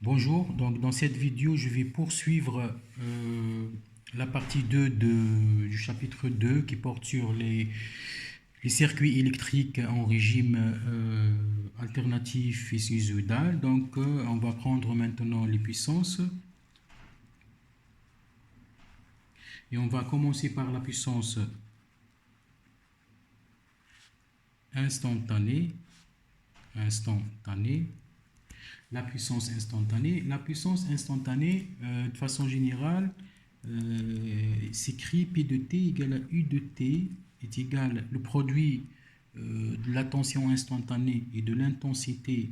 Bonjour, donc dans cette vidéo, je vais poursuivre la partie 2 du chapitre 2 qui porte sur les circuits électriques en régime alternatif et sinusoïdal. Donc on va prendre maintenant les puissances et on va commencer par la puissance instantanée. La puissance instantanée, de façon générale, s'écrit P de t égale à U de t est égal le produit de la tension instantanée et de l'intensité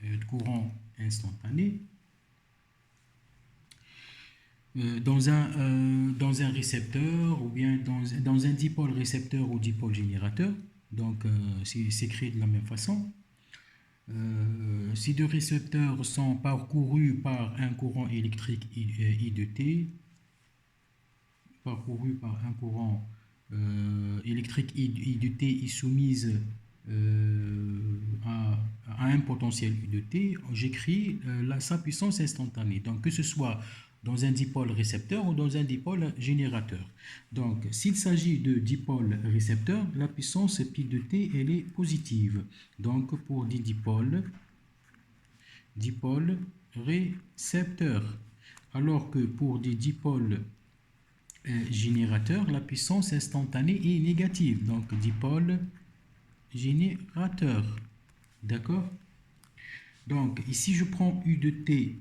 de courant instantané dans un récepteur ou bien dans un dipôle récepteur ou dipôle générateur. Donc, c'est écrit de la même façon. Ces deux récepteurs sont parcourus par un courant électrique I de t, électrique I de t est soumise à un potentiel U de t. J'écris sa puissance instantanée. Donc, que ce soit dans un dipôle récepteur ou dans un dipôle générateur. Donc, s'il s'agit de dipôle récepteur, la puissance pi de t, elle est positive. Donc, pour des dipôles récepteurs. Alors que pour des dipôles générateurs, la puissance instantanée est négative. Donc, dipôle générateur. D'accord? Donc, ici, je prends U de t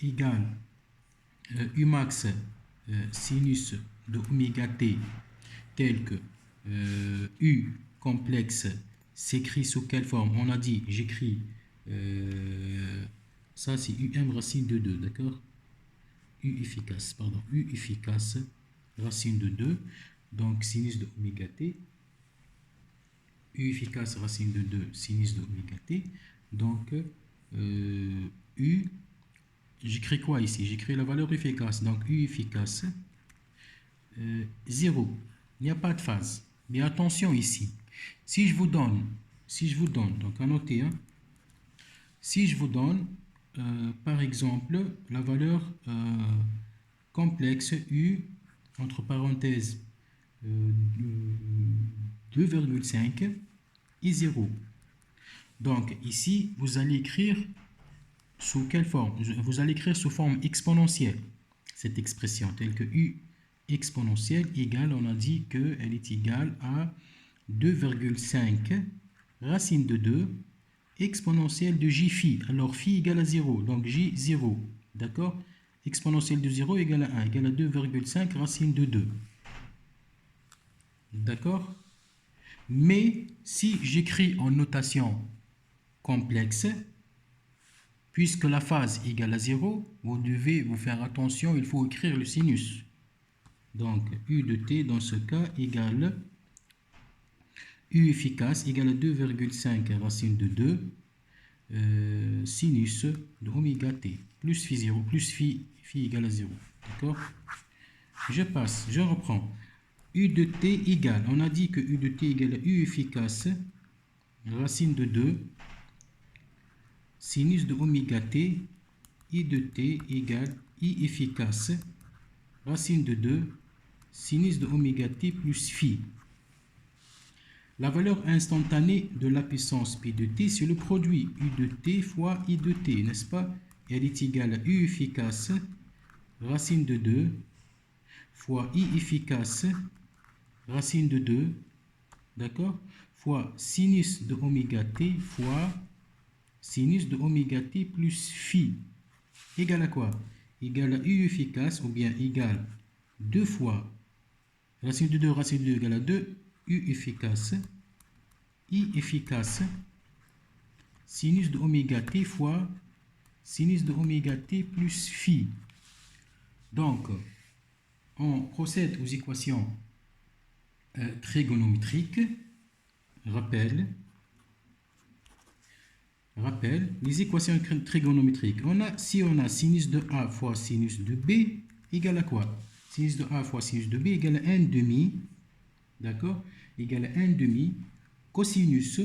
égale U max sinus de oméga t tel que U complexe s'écrit sous quelle forme? On a dit, j'écris ça c'est UM racine de 2, d'accord? U efficace racine de 2, donc sinus de oméga t. U efficace racine de 2 sinus de oméga t. Donc U, j'écris quoi ici? J'écris la valeur efficace. Donc U efficace 0. Il n'y a pas de phase. Mais attention ici. Si je vous donne, donc à noter, hein, si je vous donne par exemple la valeur complexe U entre parenthèses 2,5 et 0. Donc ici, vous allez écrire sous quelle forme? Vous allez écrire sous forme exponentielle cette expression, telle que U exponentielle égale, on a dit qu'elle est égale à 2,5 racine de 2 exponentielle de j phi. Alors phi égale à 0, donc j 0. D'accord? Exponentielle de 0 égale à 1, égale à 2,5 racine de 2. D'accord? Mais si j'écris en notation complexe, puisque la phase égale à 0, vous devez vous faire attention, il faut écrire le sinus. Donc, U de t dans ce cas égale U efficace égale à 2,5 racine de 2 sinus de oméga t plus phi 0 plus phi égale à 0. D'accord? Je reprends. U de t égale, on a dit que U de t égale à U efficace racine de 2 sinus de oméga t, I de t égale I efficace racine de 2 sinus de oméga t plus phi. La valeur instantanée de la puissance pi de t, c'est le produit U de t fois I de t, n'est-ce pas? Elle est égale à U efficace racine de 2 fois I efficace racine de 2, d'accord? Fois sinus de oméga t fois sinus de oméga t plus phi. Égale à quoi? Égale à U efficace ou bien égale 2 fois racine de 2 égale à 2 U efficace I efficace sinus de oméga t fois sinus de oméga t plus phi. Donc, on procède aux équations trigonométriques. Rappel, les équations trigonométriques. Si on a sinus de A fois sinus de B égale à quoi? Sinus de A fois sinus de B égale à 1 demi, d'accord? Égale à 1 demi cosinus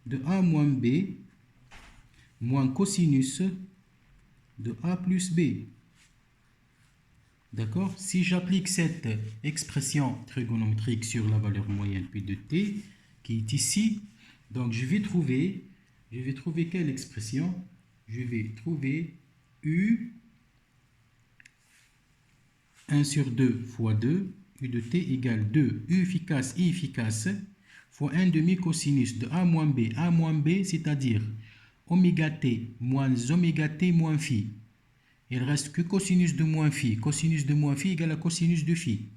de A moins B moins cosinus de A plus B. D'accord? Si j'applique cette expression trigonométrique sur la valeur moyenne P de t, qui est ici, donc je vais trouver quelle expression? Je vais trouver U 1 sur 2 fois 2, U de t égale 2, U efficace, I efficace, fois 1 demi cosinus de A moins B, c'est-à-dire oméga t moins oméga t moins phi. Il reste que cosinus de moins phi. Cosinus de moins phi égale à cosinus de phi.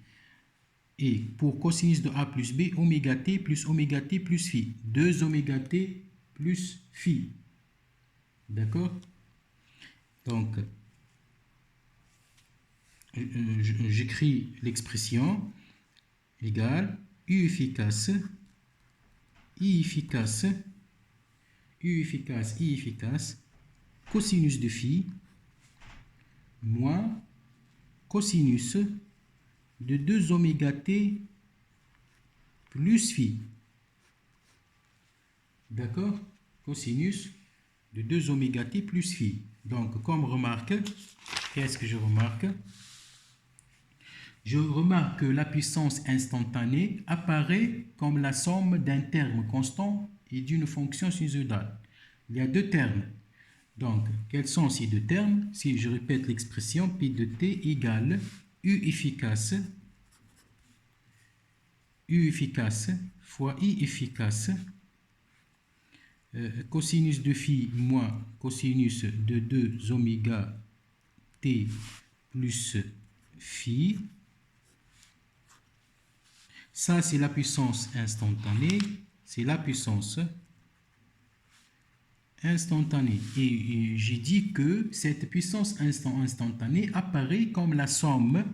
Et pour cosinus de A plus B, oméga t plus phi. 2 oméga t plus phi. D'accord? Donc, j'écris l'expression égale U efficace, I efficace, I efficace, cosinus de phi moins cosinus de 2 oméga t plus phi. D'accord? Cosinus de 2 oméga t plus phi. Donc, comme remarque, qu'est-ce que je remarque? Je remarque que la puissance instantanée apparaît comme la somme d'un terme constant et d'une fonction sinusoïdale. Il y a deux termes. Donc, quels sont ces deux termes? Si je répète l'expression, P de t égale U efficace fois I efficace, cosinus de phi moins cosinus de 2 oméga t plus phi. Ça, c'est la puissance instantanée. C'est la puissance instantanée. Et j'ai dit que cette puissance instantanée apparaît comme la somme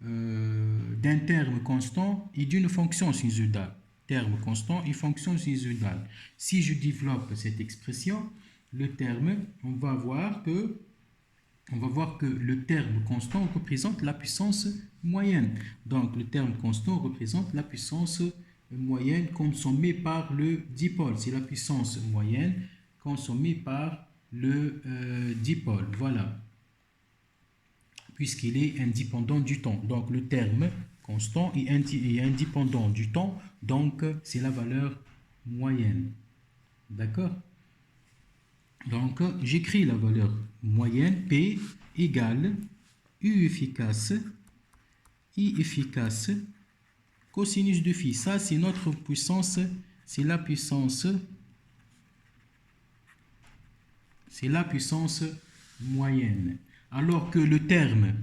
d'un terme constant et d'une fonction sinusoïdale. Terme constant et fonction sinusoïdale. Si je développe cette expression, le terme, on va voir que le terme constant représente la puissance moyenne. Donc, le terme constant représente la puissance moyenne consommée par le dipôle. C'est la puissance moyenne consommée par le dipôle. Voilà. Puisqu'il est indépendant du temps. Donc, le terme constant est indépendant du temps. Donc, c'est la valeur moyenne. D'accord? Donc, j'écris la valeur moyenne P égale U efficace, I efficace, cosinus de phi. Ça, c'est notre puissance, c'est la puissance moyenne. Alors que le terme,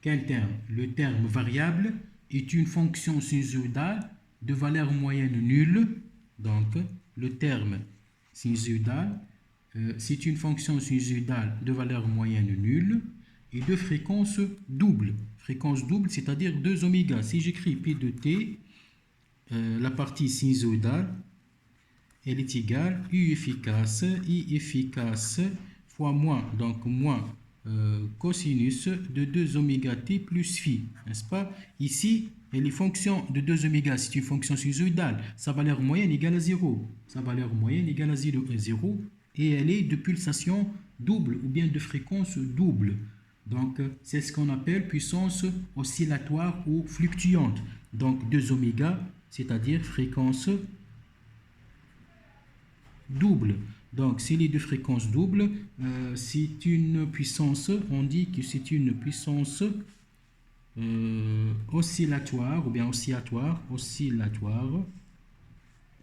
quel terme? Le terme variable est une fonction sinusoïdale de valeur moyenne nulle. Donc, le terme sinusoïdal, c'est une fonction sinusoïdale de valeur moyenne nulle et de fréquence double. Fréquence double, c'est-à-dire 2 oméga. Si j'écris P de t, la partie sinusoïdale, elle est égale U efficace, I efficace, fois moins, donc moins cosinus de 2 oméga t plus phi, n'est-ce pas? Ici, elle est fonction de 2 oméga, c'est une fonction sinusoïdale. Sa valeur moyenne égale à 0. Sa valeur moyenne égale à 0 et elle est de pulsation double ou bien de fréquence double. Donc, c'est ce qu'on appelle puissance oscillatoire ou fluctuante. Donc, 2 oméga, c'est-à-dire fréquence double. Donc, s'il est de fréquence double, c'est une puissance, on dit que c'est une puissance oscillatoire ou bien oscillatoire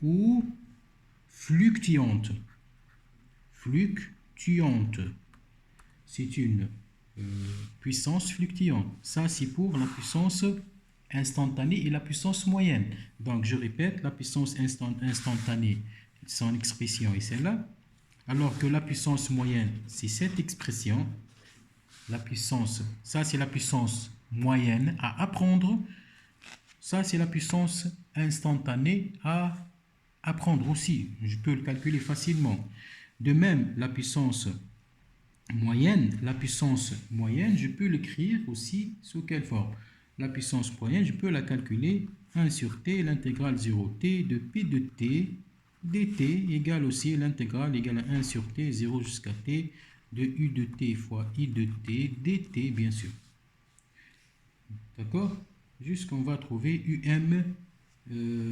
ou fluctuante. C'est une puissance fluctuante. Ça, c'est pour la puissance instantanée et la puissance moyenne. Donc, je répète, la puissance instantanée, son expression est celle-là. Alors que la puissance moyenne, c'est cette expression. La puissance, ça, c'est la puissance moyenne à apprendre. Ça, c'est la puissance instantanée à apprendre aussi. Je peux le calculer facilement. De même, la puissance moyenne, je peux l'écrire aussi sous quelle forme? La puissance moyenne, je peux la calculer 1 sur t, l'intégrale 0t de P de t dt égale aussi l'intégrale égale à 1 sur t, 0 jusqu'à t, de u de t fois i de t, dt, bien sûr. D'accord? Jusqu'on va trouver um,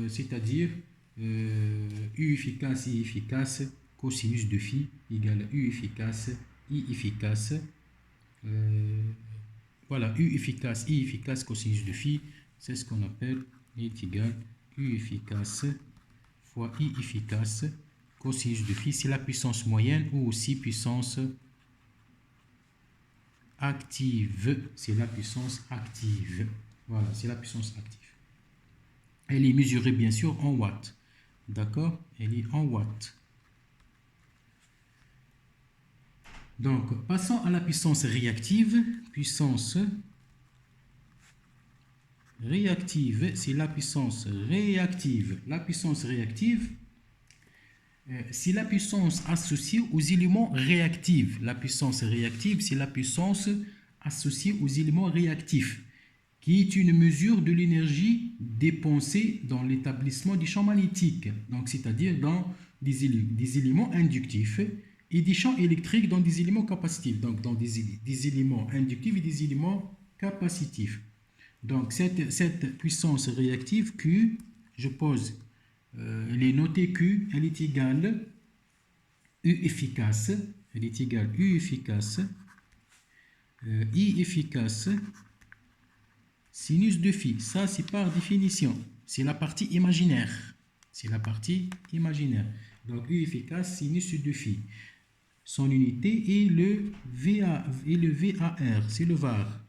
c'est-à-dire u efficace, i efficace, cosinus de phi égale u efficace, i efficace. Voilà, u efficace, i efficace, cosinus de phi, c'est ce qu'on appelle est égal u efficace fois i efficace, cosinus de phi, c'est la puissance moyenne ou aussi puissance active. C'est la puissance active. Voilà, c'est la puissance active. Elle est mesurée bien sûr en watts. D'accord? Elle est en watts. Donc, passons à la puissance réactive. Puissance réactive, c'est la puissance réactive. La puissance réactive, c'est la puissance associée aux éléments réactifs. La puissance réactive, c'est la puissance associée aux éléments réactifs, qui est une mesure de l'énergie dépensée dans l'établissement du champ magnétique, donc c'est-à-dire dans des éléments inductifs, et des champs électriques dans des éléments capacitifs, donc dans des éléments inductifs et des éléments capacitifs. Donc cette puissance réactive Q, je pose, elle est notée Q, elle est égale U efficace, elle est égale U efficace, I efficace, sinus de phi. Ça c'est par définition, c'est la partie imaginaire. C'est la partie imaginaire. Donc U efficace, sinus de phi. Son unité est le VAR, c'est le VAR.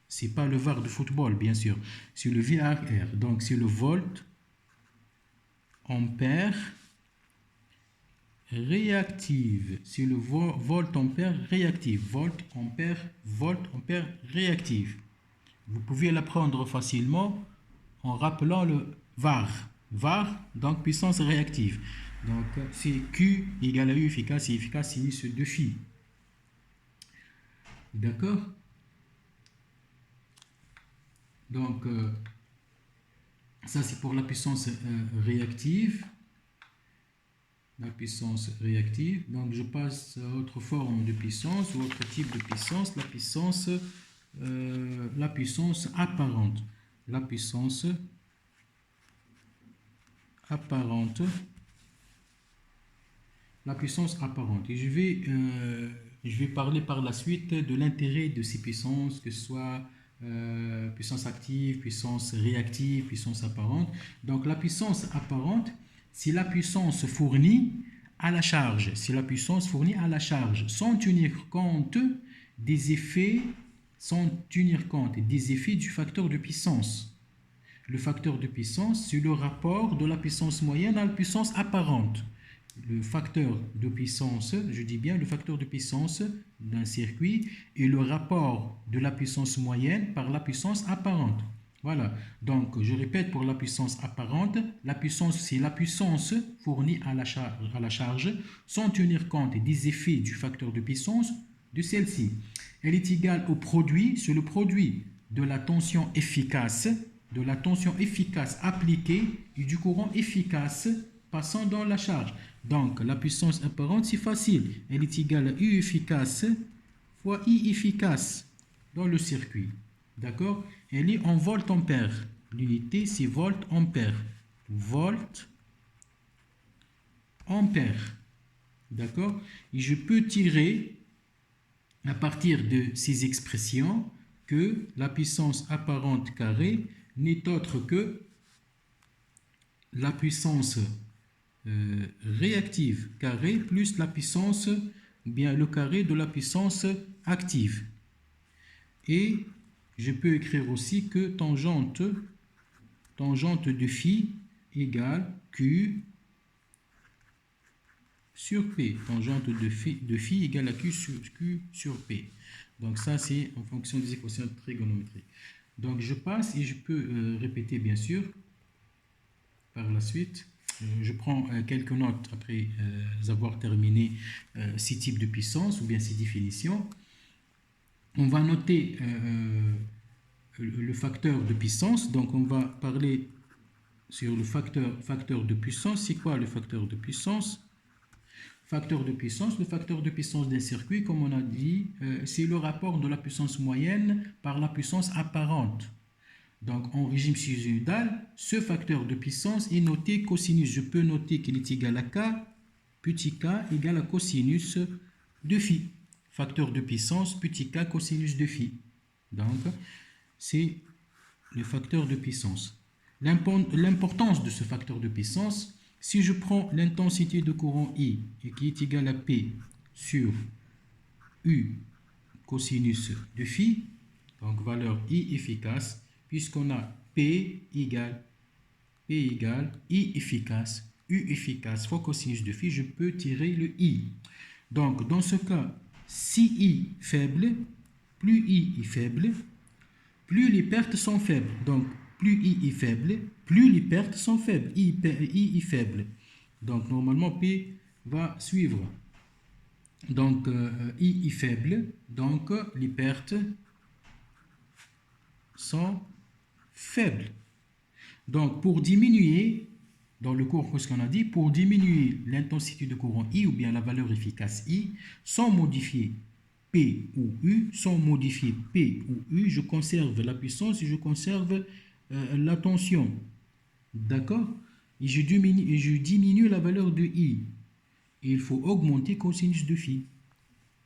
C'est pas le VAR de football, bien sûr. C'est le VAR. Donc, c'est le volt, ampère, réactive. C'est le volt, ampère, réactive. Volt, ampère, réactive. Vous pouvez l'apprendre facilement en rappelant le VAR. VAR, donc puissance réactive. Donc, c'est Q égale à U efficace et efficace sinus de phi. D'accord? Donc, ça c'est pour la puissance réactive. La puissance réactive. Donc, je passe à autre forme de puissance ou autre type de puissance. La puissance apparente. La puissance apparente. La puissance apparente. Et je vais parler par la suite de l'intérêt de ces puissances, que ce soit puissance active, puissance réactive, puissance apparente. Donc la puissance apparente, c'est la puissance fournie à la charge. C'est la puissance fournie à la charge, sans tenir compte des effets, du facteur de puissance. Le facteur de puissance, c'est le rapport de la puissance moyenne à la puissance apparente. Le facteur de puissance, je dis bien le facteur de puissance d'un circuit et le rapport de la puissance moyenne par la puissance apparente. Voilà, donc je répète pour la puissance apparente, la puissance c'est la puissance fournie à la charge sans tenir compte des effets du facteur de puissance de celle-ci. Elle est égale au produit, c'est le produit de la tension efficace appliquée et du courant efficace passant dans la charge. Donc, la puissance apparente, c'est facile. Elle est égale à U efficace fois I efficace dans le circuit. D'accord? Elle est en volt-ampère. L'unité, c'est volt-ampère. Volt-ampère. D'accord? Et je peux tirer, à partir de ces expressions, que la puissance apparente carrée n'est autre que la puissance réactive carré plus la puissance, bien le carré de la puissance active. Et je peux écrire aussi que tangente de phi égale Q sur P. Tangente de phi égale à Q sur P. Donc ça c'est en fonction des équations trigonométriques. Donc je passe et je peux répéter bien sûr par la suite. Je prends quelques notes après avoir terminé ces types de puissance ou bien ces définitions. On va noter le facteur de puissance. Donc, on va parler sur le facteur de puissance. C'est quoi le facteur de puissance? Le facteur de puissance d'un circuit, comme on a dit, c'est le rapport de la puissance moyenne par la puissance apparente. Donc, en régime sinusoïdal, ce facteur de puissance est noté cosinus. Je peux noter qu'il est égal à K, petit k égale à cosinus de phi. Facteur de puissance, petit k cosinus de phi. Donc, c'est le facteur de puissance. L'importance de ce facteur de puissance, si je prends l'intensité de courant I, qui est égale à P sur U cosinus de phi, donc valeur I efficace, puisqu'on a P égale I efficace, U efficace fois cosinus de phi, je peux tirer le I. Donc, dans ce cas, si I faible, plus I est faible, plus les pertes sont faibles. Donc, plus I est faible, plus les pertes sont faibles. I est faible. Donc, normalement, P va suivre. Donc, I est faible. Donc, les pertes sont faibles. Donc, pour diminuer, dans le cours, qu'est-ce qu'on a dit? Pour diminuer l'intensité de courant I ou bien la valeur efficace I, sans modifier P ou U, sans modifier P ou U, je conserve la puissance et je conserve la tension. D'accord? Et je diminue la valeur de I. Et il faut augmenter cosinus de phi.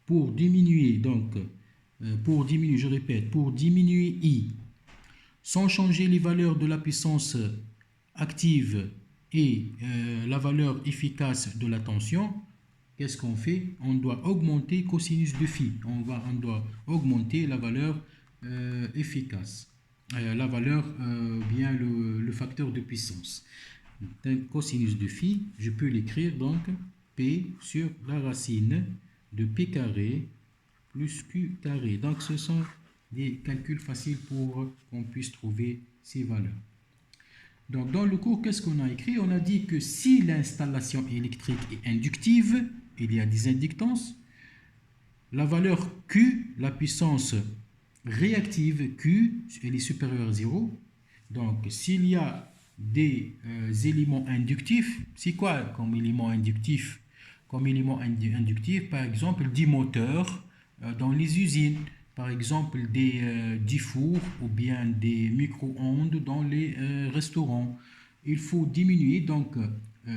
Pour diminuer, donc, je répète, pour diminuer I, sans changer les valeurs de la puissance active et la valeur efficace de la tension, qu'est-ce qu'on fait? On doit augmenter cosinus de phi. On doit augmenter la valeur efficace. La valeur, bien le facteur de puissance. Donc, cosinus de phi, je peux l'écrire donc P sur la racine de P carré plus Q carré. Donc, ce sont des calculs faciles pour qu'on puisse trouver ces valeurs. Donc, dans le cours, qu'est-ce qu'on a écrit? On a dit que si l'installation électrique est inductive, il y a des inductances, la valeur Q, la puissance réactive Q, elle est supérieure à 0. Donc, s'il y a des éléments inductifs, c'est quoi comme élément inductif? Comme élément inductif, par exemple, des moteurs dans les usines, par exemple des fours ou bien des micro-ondes dans les restaurants. Il faut diminuer, donc,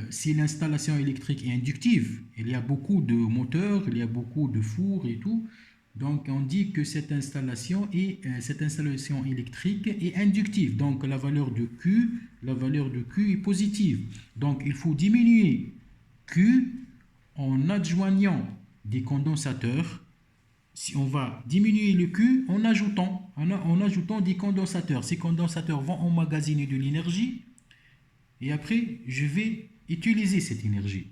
si l'installation électrique est inductive, il y a beaucoup de moteurs, il y a beaucoup de fours et tout, donc on dit que cette installation électrique est inductive. Donc la valeur de Q est positive. Donc il faut diminuer Q en adjoignant des condensateurs. Si on va diminuer le Q en ajoutant des condensateurs. Ces condensateurs vont emmagasiner de l'énergie et après je vais utiliser cette énergie.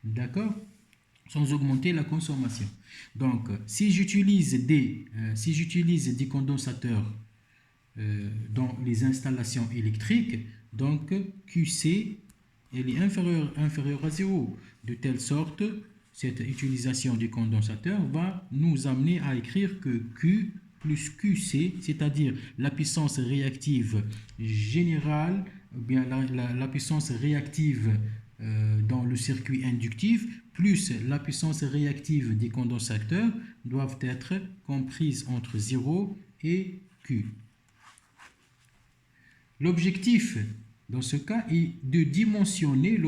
D'accord? Sans augmenter la consommation. Donc, si j'utilise des condensateurs dans les installations électriques, donc QC elle est inférieure à 0, de telle sorte cette utilisation des condensateurs va nous amener à écrire que Q plus QC, c'est-à-dire la puissance réactive générale, ou bien la puissance réactive dans le circuit inductif, plus la puissance réactive des condensateurs doivent être comprises entre 0 et Q. L'objectif dans ce cas est de dimensionner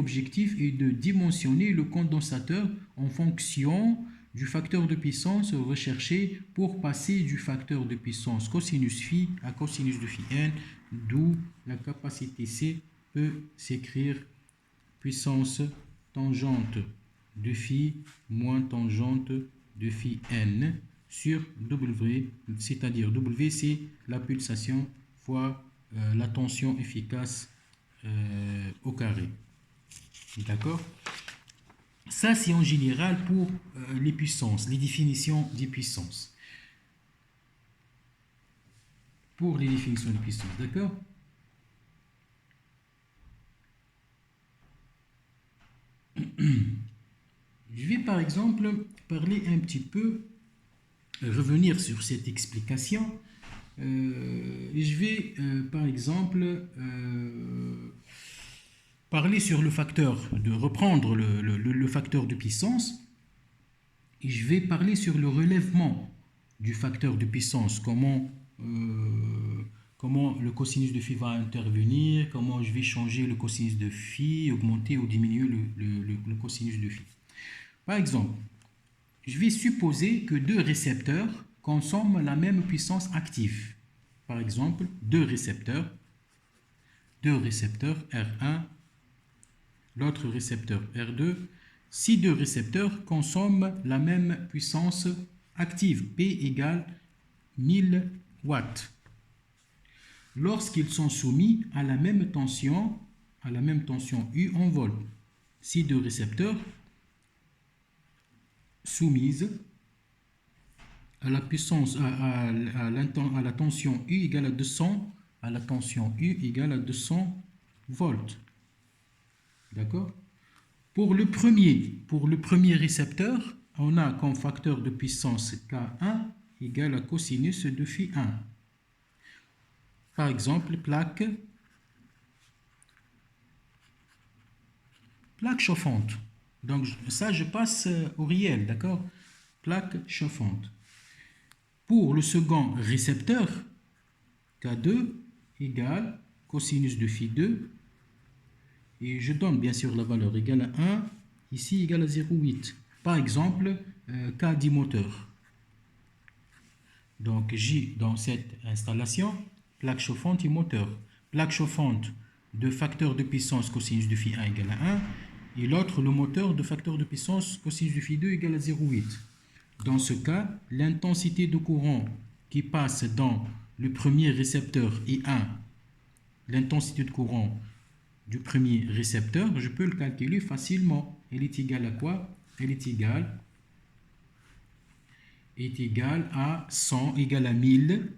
le condensateur en fonction du facteur de puissance recherché pour passer du facteur de puissance cosinus phi à cosinus de phi n, d'où la capacité C peut s'écrire puissance tangente de phi moins tangente de phi n sur W, c'est-à-dire W c'est la pulsation fois la tension efficace au carré. D'accord? Ça c'est en général pour les puissances, les définitions des puissances. Pour les définitions des puissances, d'accord? Je vais par exemple parler un petit peu, revenir sur cette explication. Je vais par exemple parler sur le facteur, de reprendre le facteur de puissance, et je vais parler sur le relèvement du facteur de puissance, comment le cosinus de phi va intervenir, comment je vais changer le cosinus de phi, augmenter ou diminuer le cosinus de phi. Par exemple, je vais supposer que deux récepteurs consomment la même puissance active. Par exemple, deux récepteurs R1, l'autre récepteur R2. Si deux récepteurs consomment la même puissance active, P égale 1000 watts, lorsqu'ils sont soumis à la même tension U en volts. Si deux récepteurs soumises à la puissance à la tension U égale à 200 volts. D'accord? Pour le premier récepteur, on a comme facteur de puissance K1 égale à cosinus de phi 1. Par exemple, plaque chauffante. Donc ça, je passe au réel, d'accord? Plaque chauffante. Pour le second récepteur, K2 égale cosinus de phi 2. Et je donne bien sûr la valeur égale à 1, ici égale à 0,8. Par exemple, K dit moteur. Donc J dans cette installation, plaque chauffante et moteur. Plaque chauffante de facteur de puissance cosinus de phi 1 égale à 1. Et l'autre, le moteur de facteur de puissance cosinus de phi 2 égale à 0,8. Dans ce cas, l'intensité de courant qui passe dans le premier récepteur I1, l'intensité de courant du premier récepteur, je peux le calculer facilement. Elle est égale à quoi? Elle est égale à 100, égale à 1000.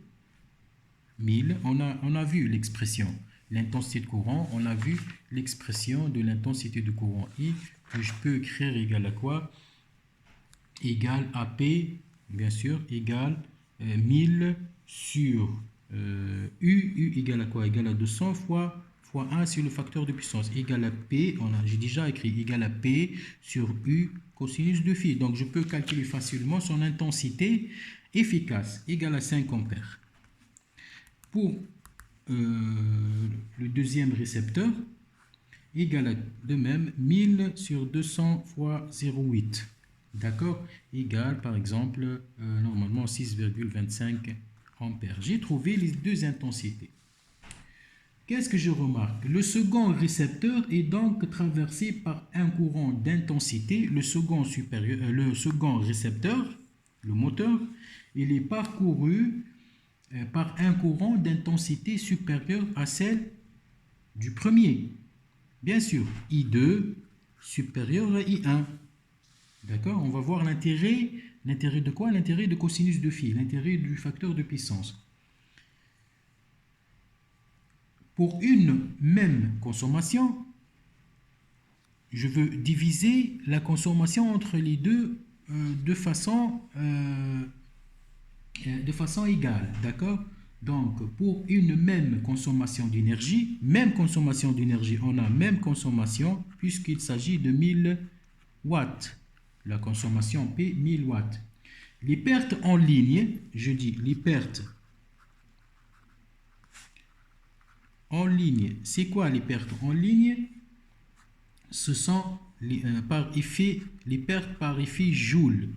1000, on a vu l'expression. L'intensité de courant, on a vu l'expression de l'intensité de courant I, que je peux écrire égale à quoi? Égale à P, bien sûr, égale 1000 sur U égale à quoi? Égale à 200 fois 1 sur le facteur de puissance, égale à P, j'ai déjà écrit, égale à P sur U cosinus de phi. Donc je peux calculer facilement son intensité efficace, égale à 5 ampères. Pour le deuxième récepteur, égale à de même 1000 sur 200 fois 0,8. D'accord? Égale par exemple normalement 6,25 ampères. J'ai trouvé les deux intensités. Qu'est-ce que je remarque? Le second récepteur est donc traversé par un courant d'intensité. Le second récepteur, le moteur, il est parcouru par un courant d'intensité supérieure à celle du premier. Bien sûr, I2 supérieur à I1. D'accord? On va voir l'intérêt. L'intérêt de quoi? L'intérêt de cosinus de phi, l'intérêt du facteur de puissance. Pour une même consommation, je veux diviser la consommation entre les deux de façon égale. D'accord? Donc, pour une même consommation d'énergie, on a même consommation puisqu'il s'agit de 1000 watts. La consommation P, 1000 watts. Les pertes en ligne, je dis les pertes en ligne. C'est quoi les pertes en ligne? Ce sont les pertes par effet Joule.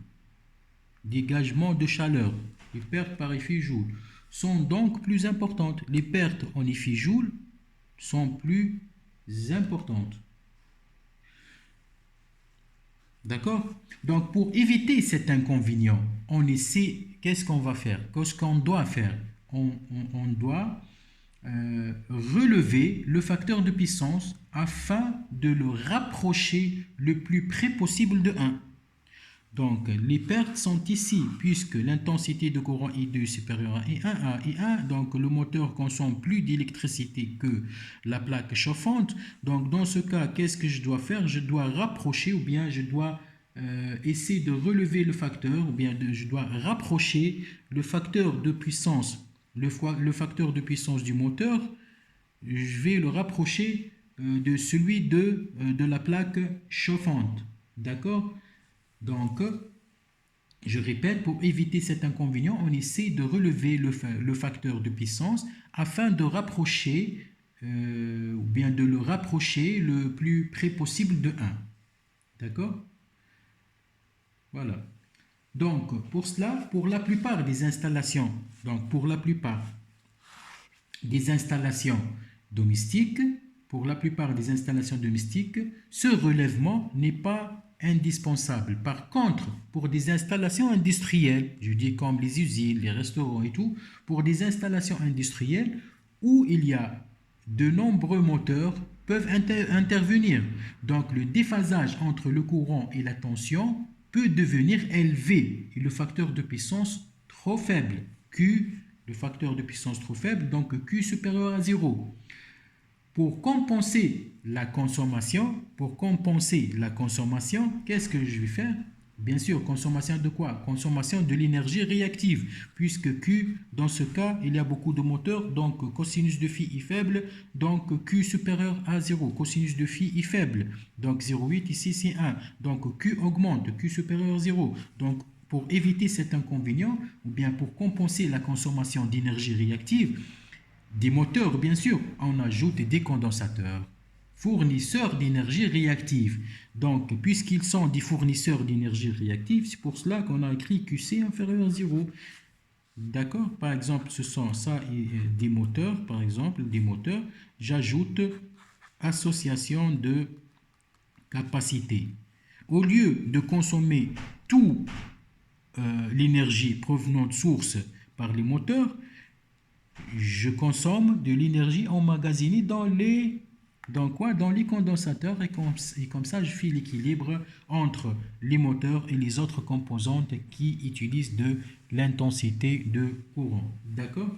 Dégagement de chaleur. Les pertes par effet Joule sont donc plus importantes. Les pertes en effet Joule sont plus importantes. D'accord? Donc, pour éviter cet inconvénient, qu'est-ce qu'on va faire? Qu'est-ce qu'on doit faire? On doit relever le facteur de puissance afin de le rapprocher le plus près possible de 1. Donc, les pertes sont ici, puisque l'intensité de courant I2 est supérieure à I1, donc le moteur consomme plus d'électricité que la plaque chauffante. Donc, dans ce cas, qu'est-ce que je dois faire? Je dois rapprocher, ou bien je dois essayer de relever le facteur, ou bien je dois rapprocher le facteur de puissance, le facteur de puissance du moteur. Je vais le rapprocher de celui de la plaque chauffante. D'accord? Donc, je répète, pour éviter cet inconvénient, on essaie de relever le facteur de puissance afin de rapprocher, ou bien de le rapprocher le plus près possible de 1. D'accord? Voilà. Donc, pour cela, pour la plupart des installations, domestiques, ce relèvement n'est pas indispensable. Par contre, pour des installations industrielles, je dis comme les usines, les restaurants et tout, pour des installations industrielles où il y a de nombreux moteurs peuvent intervenir. Donc, le déphasage entre le courant et la tension peut devenir élevé et le facteur de puissance trop faible, Q, le facteur de puissance trop faible, donc Q supérieur à 0. Pour compenser la consommation, qu'est-ce que je vais faire? Bien sûr, consommation de quoi? Consommation de l'énergie réactive, puisque Q, dans ce cas, il y a beaucoup de moteurs, donc cosinus de phi est faible, donc Q supérieur à 0, cosinus de phi est faible, donc 0,8 ici c'est 1, donc Q augmente, Q supérieur à 0, donc pour éviter cet inconvénient, ou bien pour compenser la consommation d'énergie réactive, des moteurs, bien sûr, on ajoute des condensateurs, fournisseurs d'énergie réactive. Donc, puisqu'ils sont des fournisseurs d'énergie réactive, c'est pour cela qu'on a écrit QC inférieur à 0. D'accord? Par exemple, ce sont ça des moteurs, par exemple, des moteurs. J'ajoute association de capacité. Au lieu de consommer toute l'énergie provenant de sources par les moteurs, je consomme de l'énergie emmagasinée dans les condensateurs et comme ça je fais l'équilibre entre les moteurs et les autres composantes qui utilisent de l'intensité de courant. D'accord?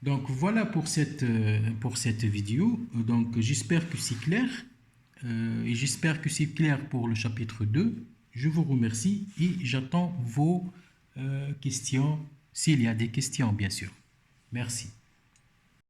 Donc voilà pour cette vidéo. Donc j'espère que c'est clair et j'espère que c'est clair pour le chapitre 2. Je vous remercie et j'attends vos questions, s'il y a des questions, bien sûr. Merci.